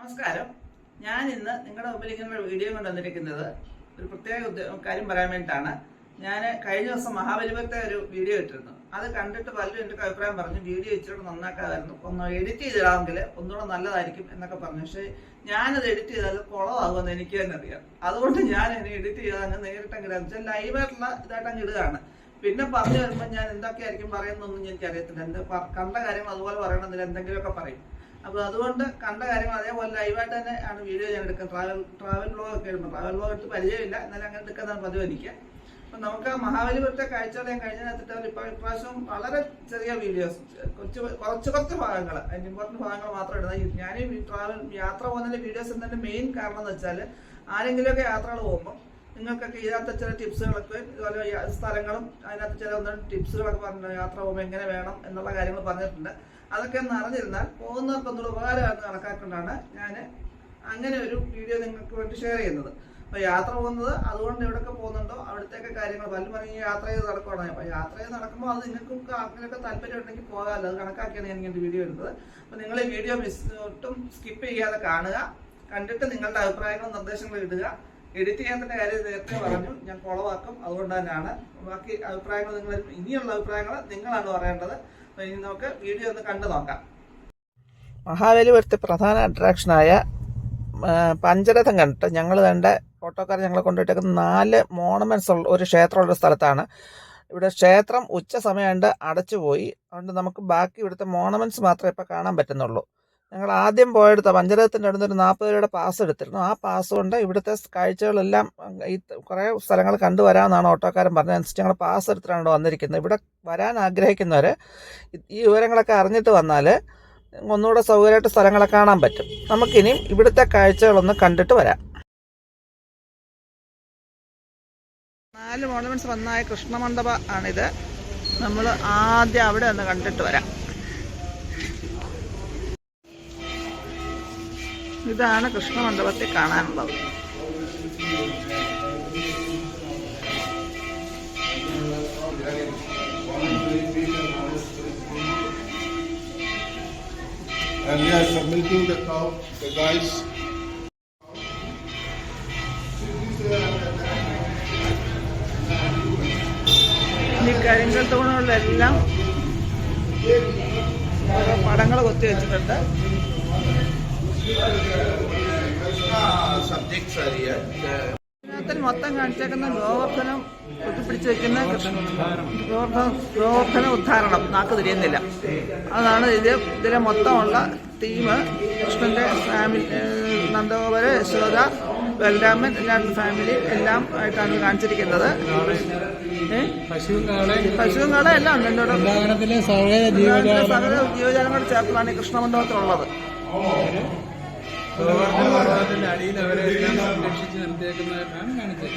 നമസ്കാരം. ഞാൻ ഇന്ന് നിങ്ങളുടെ മുമ്പിൽ ഇങ്ങനെ വീഡിയോ കൊണ്ടുവന്നിരിക്കുന്നത് ഒരു പ്രത്യേക കാര്യം പറയാൻ വേണ്ടിയിട്ടാണ്. ഞാൻ കഴിഞ്ഞ ദിവസം മഹാബലിപുരത്തെ ഒരു വീഡിയോ ഇട്ടിരുന്നു. അത് കണ്ടിട്ട് പലരും എൻ്റെ അഭിപ്രായം പറഞ്ഞു, വീഡിയോ ഇച്ചിരി നന്നാക്കാമായിരുന്നു, ഒന്ന് എഡിറ്റ് ചെയ്തിടാമെങ്കിൽ ഒന്നുകൂടെ നല്ലതായിരിക്കും എന്നൊക്കെ പറഞ്ഞു. പക്ഷേ ഞാനത് എഡിറ്റ് ചെയ്താൽ കുളമാകുമെന്ന് എനിക്ക് തന്നെ അറിയാം. അതുകൊണ്ട് ഞാൻ എന്നെ എഡിറ്റ് ചെയ്താൽ അങ്ങ് നേരിട്ടങ്ങ് ഇടാന്ന് വെച്ചാൽ ലൈവായിട്ടുള്ള ഇതായിട്ട് അങ്ങ് ഇടുകയാണ്. പിന്നെ പറഞ്ഞു വരുമ്പോൾ ഞാൻ എന്തൊക്കെയായിരിക്കും പറയുന്നതൊന്നും എനിക്കറിയത്തില്ല. എൻ്റെ കണ്ട കാര്യങ്ങൾ അതുപോലെ പറയണമെന്നില്ല, എന്തെങ്കിലുമൊക്കെ പറയും. അപ്പോൾ അതുകൊണ്ട് കണ്ട കാര്യങ്ങൾ അതേപോലെ ലൈവായിട്ട് തന്നെ ആണ് വീഡിയോ ഞാൻ എടുക്കുന്നത്. ട്രാവൽ വ്ലോഗ് ഒക്കെ ഇടുമ്പോൾ ട്രാവൽ വ്ലോഗ് എടുത്ത് പരിചയമില്ല, എന്നാലും അങ്ങനെ എടുക്കുന്നതാണ് പതിവ് എനിക്ക്. അപ്പം നമുക്ക് മഹാബലിപുരത്തെ കാഴ്ചകൾ ഞാൻ കഴിഞ്ഞതിനകത്തിട്ട് ഇപ്രാവശ്യം വളരെ ചെറിയ വീഡിയോസ്, കുറച്ച് ഭാഗങ്ങൾ, അതിൻ്റെ ഇമ്പോർട്ടൻറ്റ് ഭാഗങ്ങൾ മാത്രം ഇടുന്നത്. ഞാൻ ഈ യാത്ര പോകുന്നതിൻ്റെ വീഡിയോസ് എന്നതിൻ്റെ മെയിൻ കാരണം എന്ന് വെച്ചാൽ ആരെങ്കിലുമൊക്കെ യാത്രകൾ പോകുമ്പോൾ നിങ്ങൾക്കൊക്കെ ഇതിനകത്ത് ചില ടിപ്സുകളൊക്കെ, ഇതുപോലെ സ്ഥലങ്ങളും അതിനകത്ത് ചില ടിപ്സുകളൊക്കെ പറഞ്ഞു, യാത്ര പോകുമ്പോൾ എങ്ങനെ വേണം എന്നുള്ള കാര്യങ്ങൾ പറഞ്ഞിട്ടുണ്ട്. അതൊക്കെ ഒന്ന് അറിഞ്ഞിരുന്നാൽ പോകുന്നവർക്കൊന്നുള്ള ഉപകാരമാണെന്ന് കണക്കാക്കൊണ്ടാണ് ഞാൻ അങ്ങനെ ഒരു വീഡിയോ നിങ്ങൾക്ക് വേണ്ടി ഷെയർ ചെയ്യുന്നത്. അപ്പോൾ യാത്ര പോകുന്നത് അതുകൊണ്ട് എവിടെയൊക്കെ പോകുന്നുണ്ടോ അവിടുത്തെയൊക്കെ കാര്യങ്ങൾ പലരും പറഞ്ഞ് യാത്ര ചെയ്ത് നടക്കുകയാണ്. അപ്പോൾ യാത്ര ചെയ്ത് നടക്കുമ്പോൾ അത് നിങ്ങൾക്കൊക്കെ അങ്ങനെയൊക്കെ താല്പര്യം ഉണ്ടെങ്കിൽ പോകാമല്ലോ, അത് കണക്കാക്കിയാണ് ഞാൻ ഇങ്ങനെ വീഡിയോ എടുത്തത്. അപ്പോൾ നിങ്ങൾ ഈ വീഡിയോ ഒട്ടും സ്കിപ്പ് ചെയ്യാതെ കാണുക, കണ്ടിട്ട് നിങ്ങളുടെ അഭിപ്രായങ്ങളും നിർദ്ദേശങ്ങളും ഇടുക. എഡിറ്റ് ചെയ്യാത്തതിൻ്റെ കാര്യം നേരത്തെ പറഞ്ഞു, ഞാൻ കുളവാക്കും, അതുകൊണ്ട് തന്നെയാണ്. ബാക്കി അഭിപ്രായങ്ങൾ ഇനിയുള്ള അഭിപ്രായങ്ങൾ നിങ്ങളാണ് പറയേണ്ടത്. അപ്പോൾ ഇനി നമുക്ക് വീഡിയോ ഒന്ന് കണ്ടു നോക്കാം. മഹാബലിപുരത്തെ പ്രധാന അട്രാക്ഷനായ പഞ്ചരഥം കണ്ടിട്ട് ഞങ്ങൾ കണ്ട ഓട്ടോക്കാർ ഞങ്ങളെ കൊണ്ടുപോയിട്ടേക്കുന്ന 4 മോണമെന്റ്സ് ഉള്ള ഒരു ക്ഷേത്രമുള്ള സ്ഥലത്താണ്. ഇവിടെ ക്ഷേത്രം ഉച്ച സമയമുണ്ട് അടച്ചുപോയി, അതുകൊണ്ട് നമുക്ക് ബാക്കി ഇവിടുത്തെ മോണമെന്റ്സ് മാത്രമേ ഇപ്പോൾ കാണാൻ പറ്റുന്നുള്ളൂ. ഞങ്ങൾ ആദ്യം പോയെടുത്ത പഞ്ചരഥത്തിൻ്റെ അടുത്ത് ഒരു 40 രൂപയുടെ പാസ് എടുത്തിരുന്നു. ആ പാസ് കൊണ്ട് ഇവിടുത്തെ കാഴ്ചകളെല്ലാം ഈ കുറേ സ്ഥലങ്ങൾ കണ്ടുവരാമെന്നാണ് ഓട്ടോക്കാരൻ പറഞ്ഞത്. അനുസരിച്ച് ഞങ്ങൾ പാസ് എടുത്തിട്ടാണ് വന്നിരിക്കുന്നത്. ഇവിടെ വരാൻ ആഗ്രഹിക്കുന്നവർ ഈ വിവരങ്ങളൊക്കെ അറിഞ്ഞിട്ട് വന്നാൽ ഒന്നുകൂടെ സൗകര്യമായിട്ട് സ്ഥലങ്ങളെ കാണാൻ പറ്റും. നമുക്കിനിയും ഇവിടുത്തെ കാഴ്ചകളൊന്ന് കണ്ടിട്ട് വരാം. 4 മോണമെന്റ്സ് വന്നായ കൃഷ്ണമണ്ഡപ ആണിത്. നമ്മൾ ആദ്യം അവിടെ ഒന്ന് കണ്ടിട്ട് വരാം. ഇതാണ് കൃഷ്ണമണ്ഡപത്തിൽ കാണാനുള്ളത്. And we are submitting the cow, the guys. ഈ കരിങ്കൽ തൂണുകളിലെല്ലാം ഓരോ പടങ്ങൾ കൊത്തി വെച്ചിട്ടുണ്ട്. ഇതിനകത്തിൽ മൊത്തം കാണിച്ചേക്കുന്ന ഗോവർദ്ധനം കുത്തിപ്പിടിച്ച് വെക്കുന്ന ഗോവർദ്ധന ഉദ്ധാരണം, നാക്ക് തിരിയുന്നില്ല. അതാണ് ഇതിലെ മൊത്തമുള്ള തീം. കൃഷ്ണന്റെ ഫാമിലി, നന്ദഗോപര്, യശോദ, ബലരാമൻ, എല്ലാവരുടെ ഫാമിലി എല്ലാം ആയിട്ടാണ് കാണിച്ചിരിക്കുന്നത്. പശുവും കാള എല്ലാം ഉണ്ട്. എന്നോട് സകല ജീവജാലങ്ങൾ ചേർത്തതാണ് ഈ കൃഷ്ണമണ്ഡപത്തിലുള്ളത്. അടിയിൽ അവരെല്ലാം സംരക്ഷിച്ച് നിർത്തിയേക്കുന്നതായിട്ടാണ് കാണിച്ചത്.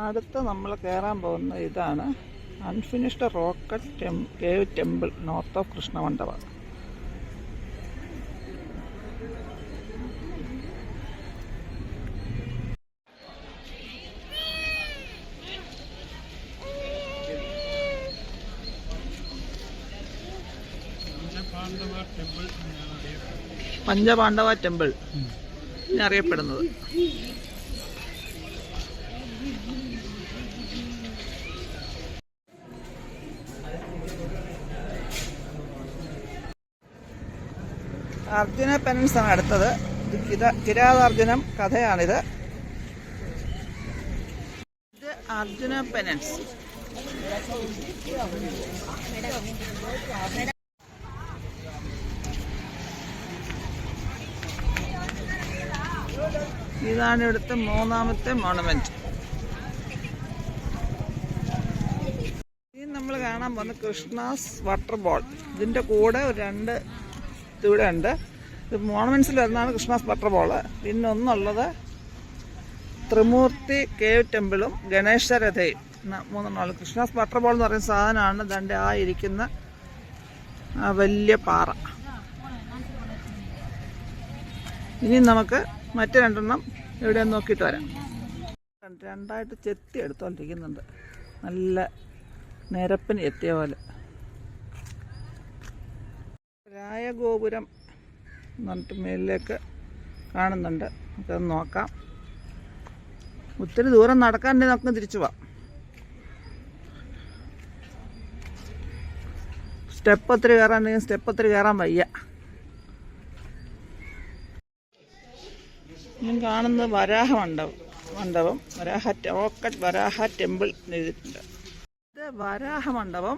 അടുത്ത നമ്മൾ കയറാൻ പോകുന്ന ഇതാണ് unfinished rock cut cave temple north of Krishnamandapam. Panchapandava temple എന്നറിയപ്പെടുന്നത്. അർജുന പെനൻസ് ആണ് അടുത്തത്. കിരാതാർജുനം കഥയാണിത്. ഇത് അർജുന പെനൻസ്. ഇതാണ് ഇവിടുത്തെ 3ാമത്തെ മോണമെന്റ്. ഇനി നമ്മൾ കാണാൻ പോകുന്ന കൃഷ്ണാസ് വാട്ടർബോൾ. ഇതിൻ്റെ കൂടെ 2 ഇവിടെ ഉണ്ട്. ഇത് മോണമെന്റ്സിൽ വരുന്നതാണ് കൃഷ്ണാസ് വാട്ടർബോൾ. പിന്നെ ഒന്നുള്ളത് ത്രിമൂർത്തി കേവ് ടെമ്പിളും ഗണേശരഥയും 3 കൃഷ്ണാസ് വാട്ടർബോൾ എന്ന് പറയുന്ന സാധനമാണ്. ദാണ്ട് ആ ഇരിക്കുന്ന വലിയ പാറ. ഇനി നമുക്ക് മറ്റ് 2 ഇവിടെ നോക്കിയിട്ട് വരാം. 2ആയിട്ട് ചെത്തി എടുത്തോണ്ടിരിക്കുന്നുണ്ട്, നല്ല നിരപ്പിന് എത്തിയ പോലെ. രായ ഗോപുരം എന്നിട്ട് മേലിലേക്ക് കാണുന്നുണ്ട്. നമുക്കത് നോക്കാം. ഒത്തിരി ദൂരം നടക്കാനുണ്ടെങ്കിൽ നമുക്ക് തിരിച്ചു പോവാം. സ്റ്റെപ്പ് ഒത്തിരി കയറാനുണ്ടെങ്കിൽ സ്റ്റെപ്പ് ഒത്തിരി കയറാൻ വയ്യ. ഞാൻ കാണുന്നത് വരാഹ മണ്ഡപം റോക്കറ്റ് വരാഹ ടെമ്പിൾ എഴുതിയിട്ടുണ്ട്. ഇത് വരാഹ മണ്ഡപം.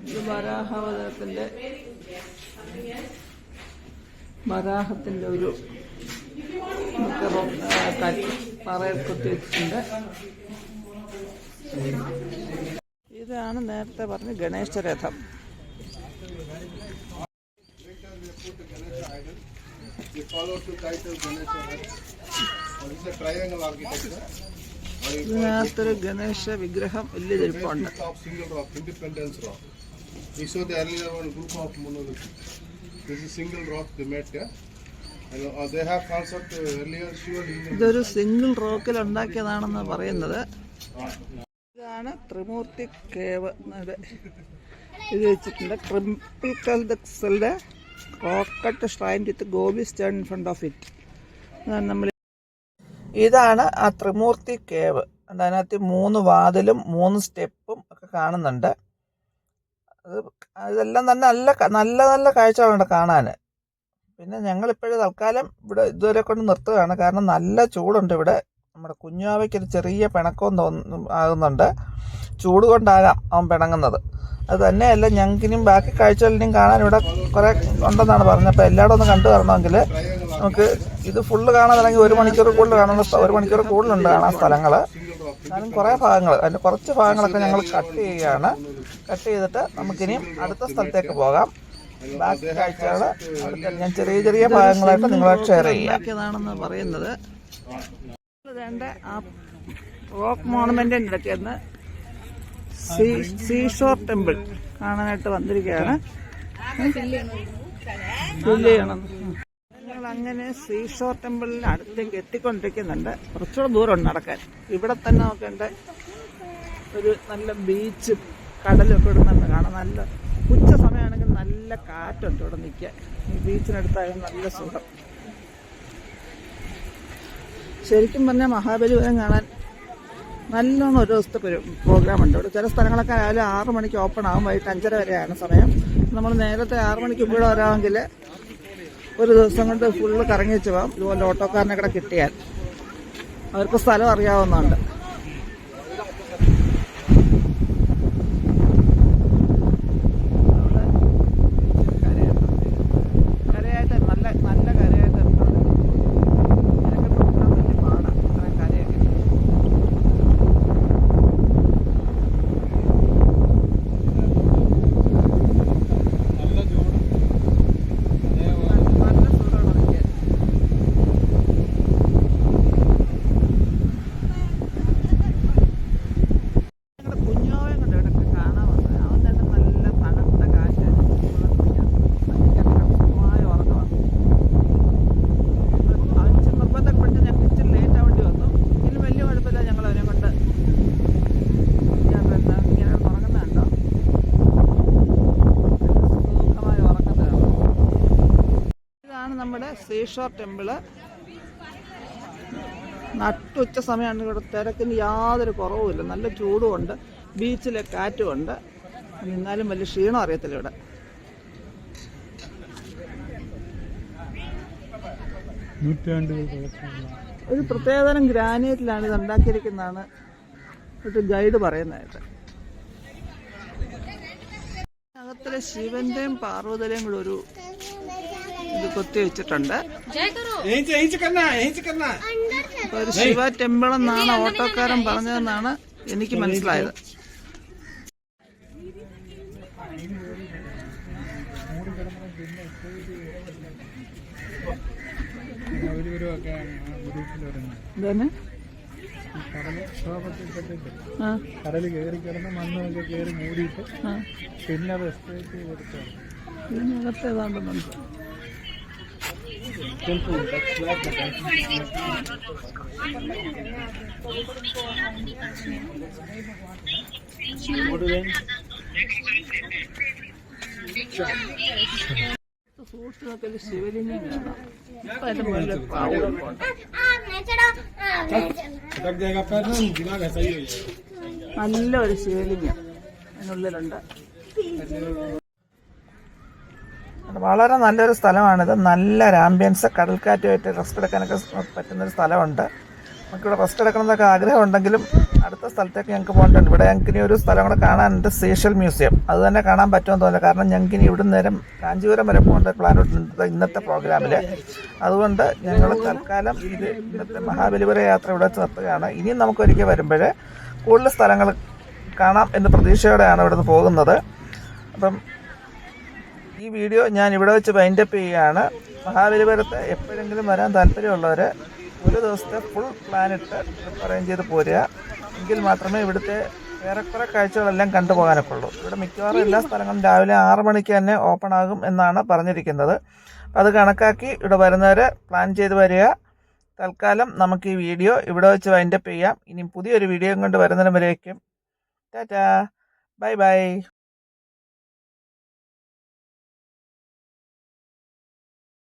ഇത് വരാഹത്തിന്റെ ഒരു പറയിൽ കുത്തി വെച്ചിട്ടുണ്ട്. ഇതാണ് നേരത്തെ പറഞ്ഞ ഗണേശ രഥം. ഇതിനകത്തൊരു ഗണേശ വിഗ്രഹം വലിയ തിരിപ്പുണ്ട്. ഇതൊരു സിംഗിൾ റോക്കിൽ ഉണ്ടാക്കിയതാണെന്ന് പറയുന്നത്. ഇതാണ് ത്രിമൂർത്തി കേവ്. ഇത് വെച്ചിട്ടുണ്ട്. ട്രിപ്പിൾ കൽദക്സലിന്റെ റോക്കറ്റ് ഷ്രൈൻ വിത്ത് ഗോപി സ്റ്റേൺ ഇൻ ഫ്രണ്ട് ഓഫ് ഇറ്റ്. ഇതാണ് ആ ത്രിമൂർത്തി കേവ്. അതിനകത്ത് 3 വാതിലും 3 സ്റ്റെപ്പും ഒക്കെ കാണുന്നുണ്ട്. ഇതെല്ലാം തന്നെ നല്ല കാഴ്ചകളുണ്ട് കാണാൻ. പിന്നെ ഞങ്ങളിപ്പോഴും തൽക്കാലം ഇവിടെ ഇതുവരെ കൊണ്ട് നിർത്തുകയാണ്. കാരണം നല്ല ചൂടുണ്ട് ഇവിടെ. നമ്മുടെ കുഞ്ഞാവയ്ക്കൊരു ചെറിയ പിണക്കവും ആകുന്നുണ്ട്. ചൂട് കൊണ്ടാകാം അവൻ പിണങ്ങുന്നത്. അത് തന്നെയല്ല, ഞങ്ങൾക്കിനും ബാക്കി കാഴ്ചകളിനും കാണാൻ ഇവിടെ കുറേ ഉണ്ടെന്നാണ് പറഞ്ഞത്. അപ്പോൾ എല്ലായിടും ഒന്ന് കണ്ടു വരണമെങ്കിൽ നമുക്ക് ഇത് ഫുള്ള് കാണാൻ 1 മണിക്കൂർ കൂടുതൽ കാണുന്ന 1 മണിക്കൂർ കൂടുതലുണ്ട് കാണാൻ സ്ഥലങ്ങൾ. എന്നാലും കുറേ ഭാഗങ്ങൾ, അതിൻ്റെ കുറച്ച് ഭാഗങ്ങളൊക്കെ ഞങ്ങൾ കട്ട് ചെയ്യുകയാണ്. കട്ട് ചെയ്തിട്ട് നമുക്കിനിയും അടുത്ത സ്ഥലത്തേക്ക് പോകാം. ബാക്കി കാഴ്ചകൾ ഞാൻ ചെറിയ ഭാഗങ്ങളായിട്ട് നിങ്ങളായിട്ട് ഷെയർ ചെയ്യാം. പറയുന്നത് വേണ്ട ആ റോക്ക് മോണമെന്റിന്റെ ഇടയ്ക്ക് സീഷോർ ടെമ്പിൾ കാണാനായിട്ട് വന്നിരിക്കുകയാണ്. ഞങ്ങൾ അങ്ങനെ സീഷോർ ടെമ്പിളിന് അടുത്തേക്ക് എത്തിക്കൊണ്ടിരിക്കുന്നുണ്ട്. കുറച്ചുകൂടെ ദൂരം നടക്കാൻ. ഇവിടെ തന്നെ നോക്കേണ്ട ഒരു നല്ല ബീച്ചും കടലും ഒക്കെ ഇവിടെ നിന്ന് കാണാം. നല്ല ഉച്ച സമയമാണെങ്കിൽ നല്ല കാറ്റുണ്ട് ഇവിടെ നിൽക്കാൻ. ഈ ബീച്ചിനടുത്തായാലും നല്ല സുഖം. ശരിക്കും പറഞ്ഞാൽ മഹാബലിപുരം കാണാൻ നല്ലോണം ഒരു ദിവസത്തെ പ്രോഗ്രാം ഉണ്ട് ഇവിടെ. ചില സ്ഥലങ്ങളൊക്കെ രാവിലെ 6 മണിക്ക് ഓപ്പൺ ആകും. വൈകിട്ട് 5:30 വരെയാണ് സമയം. നമ്മൾ നേരത്തെ 6 മണിക്ക് ഇവിടെ വരാമെങ്കിൽ ഒരു ദിവസം കൊണ്ട് ഫുള്ള് കറങ്ങി വെച്ച് പോകാം. ഇതുപോലെ ഓട്ടോക്കാരനെ കൂടെ കിട്ടിയാൽ അവർക്ക് സ്ഥലം അറിയാവുന്നതുണ്ട്. നമ്മുടെ സീഷോർ ടെമ്പിള്. നട്ടുച്ച സമയമാണ്. ഇവിടെ തിരക്കിന് യാതൊരു കുറവുമില്ല. നല്ല ചൂടുമുണ്ട്, ബീച്ചിലെ കാറ്റുമുണ്ട്. എന്നാലും വലിയ ക്ഷീണം അറിയത്തില്ല ഇവിടെ. ഒരു പ്രത്യേകതരം ഗ്രാനൈറ്റിലാണ് ഇത് ഉണ്ടാക്കിയിരിക്കുന്നതാണ് ഒരു ഗൈഡ് പറയുന്നതായിട്ട്. അകത്തിലെ ശിവന്റെയും പാർവതിയുടെയും കൂടെ ഒരു ഇത് കൊത്തി വെച്ചിട്ടുണ്ട്. ഒരു ശിവ ടെമ്പിൾ എന്നാണ് ഓട്ടോക്കാരൻ പറഞ്ഞതെന്നാണ് എനിക്ക് മനസ്സിലായത്. കടല് കയറി കിടന്ന് മണ്ണൊക്കെ കയറി മൂടിയിട്ട് പിന്നെ അത് എസ്തേറ്റ് കൊടുത്താണ്. ഇതിനകത്ത് ഏതാണ്ട് temple. That's where the dancing സൂക്ഷിച്ച് ശിവലിംഗം കാണാം. ഇപ്പൊ അതിന്റെ മുകളിൽ പ്രാവുകളൊക്കെ ഉണ്ട്. लग जाएगा पैर ना दिमाग ऐसा ही हो जाएगा. നല്ലൊരു ശിവലിംഗം അതിനുള്ളിലുണ്ട്. വളരെ നല്ലൊരു സ്ഥലമാണിത്. നല്ലൊരു ആംബിയൻസ്, കടൽക്കാറ്റുമായിട്ട് റെസ്റ്റ് എടുക്കാനൊക്കെ പറ്റുന്നൊരു സ്ഥലമുണ്ട്. നമുക്കിവിടെ റെസ്റ്റ് എടുക്കണമെന്നൊക്കെ ആഗ്രഹം ഉണ്ടെങ്കിലും അടുത്ത സ്ഥലത്തേക്ക് ഞങ്ങൾക്ക് പോകേണ്ടതുണ്ട്. ഇവിടെ ഞങ്ങൾക്ക് ഇനി ഒരു സ്ഥലം കൂടെ കാണാനുണ്ട്, സീഷൽ മ്യൂസിയം. അത് തന്നെ കാണാൻ പറ്റുമെന്ന് തോന്നുന്നു. കാരണം ഞങ്ങൾക്ക് ഇനി ഇവിടെ നേരം കാഞ്ചീപുരം വരെ പോകേണ്ട പ്ലാനുണ്ട് ഇന്നത്തെ പ്രോഗ്രാമിൽ. അതുകൊണ്ട് ഞങ്ങൾ തൽക്കാലം ഇന്നത്തെ മഹാബലിപുര യാത്ര ഇവിടെ വെച്ച് നിർത്തുകയാണ്. ഇനിയും നമുക്കൊരിക്കൽ വരുമ്പോൾ കൂടുതൽ സ്ഥലങ്ങൾ കാണാം എന്ന പ്രതീക്ഷയോടെയാണ് ഇവിടുന്ന് പോകുന്നത്. അപ്പം ഈ വീഡിയോ ഞാൻ ഇവിടെ വെച്ച് വൈൻഡപ്പ് ചെയ്യുകയാണ്. മഹാബലിപുരത്ത് എപ്പോഴെങ്കിലും വരാൻ താല്പര്യമുള്ളവർ ഒരു ദിവസത്തെ ഫുൾ പ്ലാനിട്ട് ട്രിപ്പ് അറേഞ്ച് ചെയ്ത് പോരുക. എങ്കിൽ മാത്രമേ ഇവിടുത്തെ ഏറെക്കുറെ കാഴ്ചകളെല്ലാം കണ്ടുപോകാനൊക്കെ ഉള്ളൂ. ഇവിടെ മിക്കവാറും എല്ലാ സ്ഥലങ്ങളും രാവിലെ 6 മണിക്ക് തന്നെ ഓപ്പൺ ആകും എന്നാണ് പറഞ്ഞിരിക്കുന്നത്. അത് കണക്കാക്കി ഇവിടെ വരുന്നവർ പ്ലാൻ ചെയ്ത് വരിക. തൽക്കാലം നമുക്ക് ഈ വീഡിയോ ഇവിടെ വെച്ച് വൈൻഡപ്പ് ചെയ്യാം. ഇനി പുതിയൊരു വീഡിയോ കൊണ്ട് വരുന്നതിന് വരേക്കും ടാറ്റാ, ബൈ ബൈ.